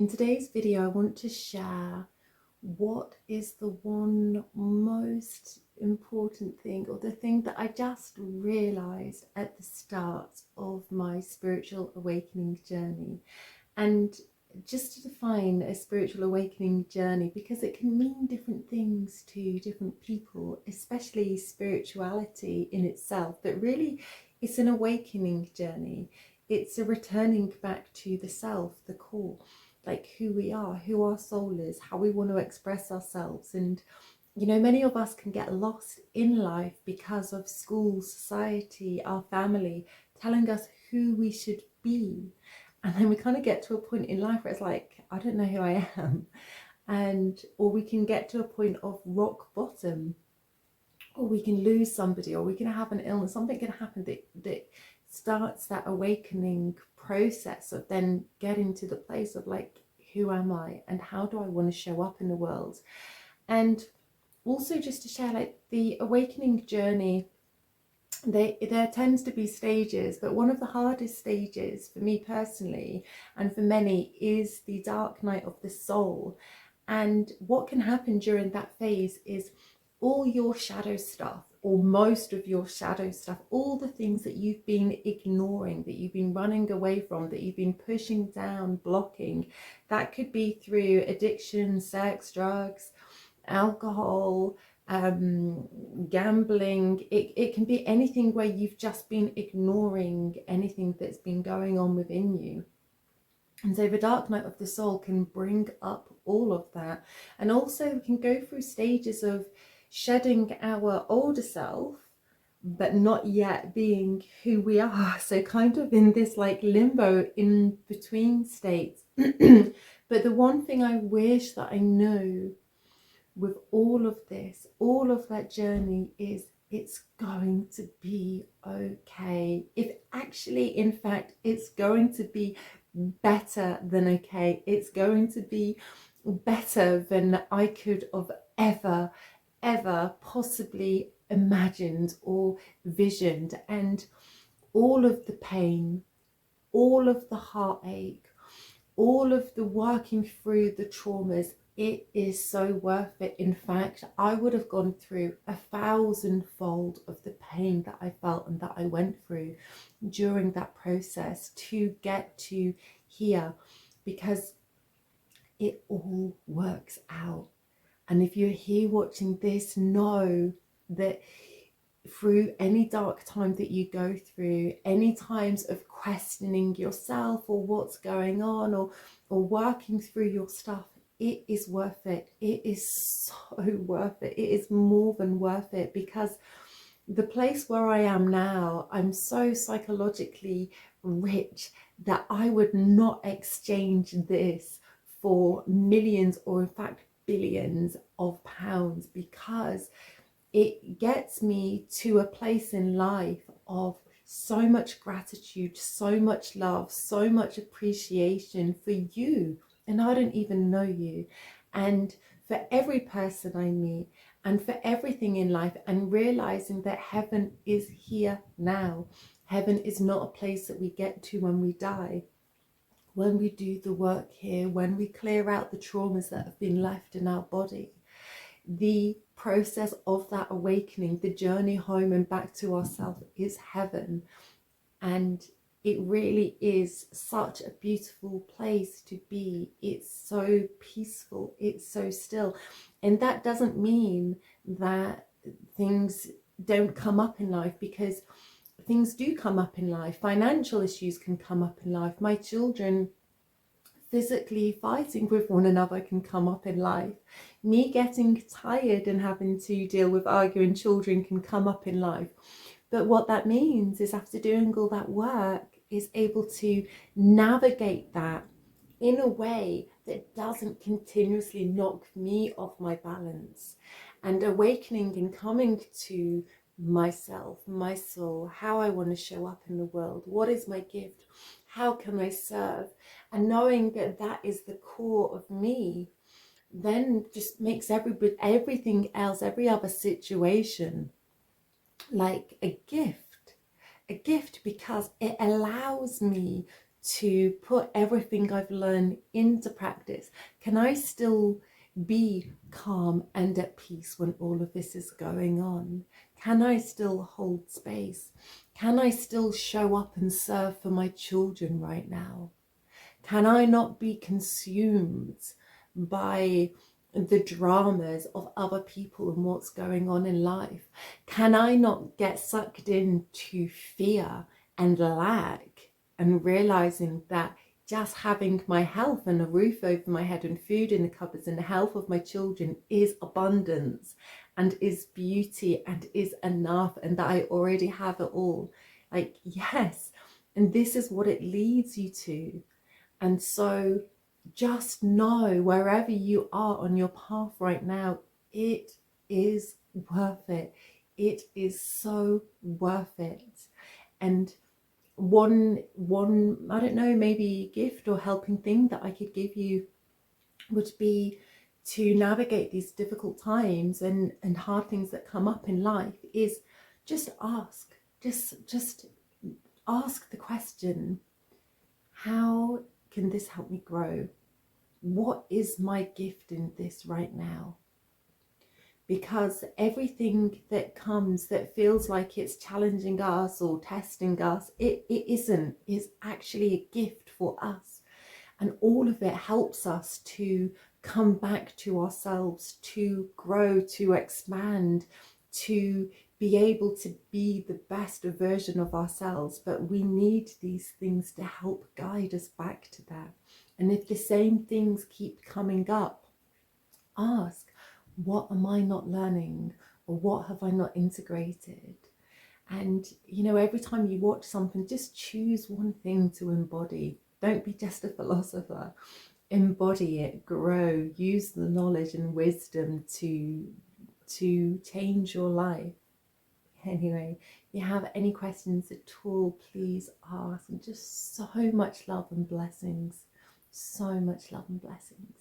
In today's video, I want to share what is the one most important thing, or the thing that I just realized at the start of my spiritual awakening journey. And just to define a spiritual awakening journey, because it can mean different things to different people, especially spirituality in itself, but really it's an awakening journey. It's a returning back to the self, the core, like who we are, who our soul is, how we want to express ourselves. And many of us can get lost in life because of school, society, our family telling us who we should be. And then we kind of get to a point in life where it's like, I don't know who I am. Or we can get to a point of rock bottom, or we can lose somebody, or we can have an illness. Something can happen that starts that awakening process of then getting to the place of like, who am I and how do I want to show up in the world? And also just to share, like, the awakening journey, there tends to be stages, but one of the hardest stages for me personally and for many is the dark night of the soul. And what can happen during that phase is all your shadow stuff, or most of your shadow stuff, all the things that you've been ignoring, that you've been running away from, that you've been pushing down, blocking, that could be through addiction, sex, drugs, alcohol, gambling. It can be anything where you've just been ignoring anything that's been going on within you. And so the dark night of the soul can bring up all of that. And also we can go through stages of shedding our older self, but not yet being who we are. So kind of in this like limbo in between states. But the one thing I wish that I know with all of this, all of that journey, is it's going to be okay. If actually, in fact, it's going to be better than okay. It's going to be better than I could have ever possibly imagined or visioned. And all of the pain, all of the heartache, all of the working through the traumas, it is so worth it. In fact, I would have gone through 1,000-fold of the pain that I felt and that I went through during that process to get to here, because it all works out. And if you're here watching this, know that through any dark time that you go through, any times of questioning yourself or what's going on, or working through your stuff, it is worth it. It is so worth it. It is more than worth it, because the place where I am now, I'm so psychologically rich that I would not exchange this for millions, or in fact billions of pounds, because it gets me to a place in life of so much gratitude, so much love, so much appreciation for you. And I don't even know you. And for every person I meet, and for everything in life, and realizing that heaven is here now. Heaven is not a place that we get to when we die. When we do the work here, when we clear out the traumas that have been left in our body, the process of that awakening, the journey home and back to ourselves, is heaven. And it really is such a beautiful place to be. It's so peaceful, it's so still. And that doesn't mean that things don't come up in life, because things do come up in life. Financial issues can come up in life. My children physically fighting with one another can come up in life. Me getting tired and having to deal with arguing children can come up in life. But what that means is, after doing all that work, is able to navigate that in a way that doesn't continuously knock me off my balance. And awakening and coming to myself, my soul, how I want to show up in the world, what is my gift, how can I serve, and knowing that that is the core of me, then just makes everything else, every other situation, like a gift, because it allows me to put everything I've learned into practice? Can I still be calm and at peace when all of this is going on? Can I still hold space? Can I still show up and serve for my children right now? Can I not be consumed by the dramas of other people and what's going on in life? Can I not get sucked into fear and lack and realizing that just having my health and a roof over my head and food in the cupboards and the health of my children is abundance and is beauty and is enough, and that I already have it all? Like, yes. And this is what it leads you to. And so just know, wherever you are on your path right now, it is worth it. It is so worth it. And one I don't know, maybe gift or helping thing that I could give you would be to navigate these difficult times and hard things that come up in life is just ask. Just ask the question, how can this help me grow? What is my gift in this right now? Because everything that comes that feels like it's challenging us or testing us, it isn't. It's actually a gift for us. And all of it helps us to come back to ourselves, to grow, to expand, to be able to be the best version of ourselves. But we need these things to help guide us back to that. And if the same things keep coming up, ask, what am I not learning? Or what have I not integrated? And, you know, every time you watch something, just choose one thing to embody. Don't be just a philosopher. Embody it, grow, use the knowledge and wisdom to change your life. Anyway, if you have any questions at all, please ask. And just so much love and blessings. So much love and blessings.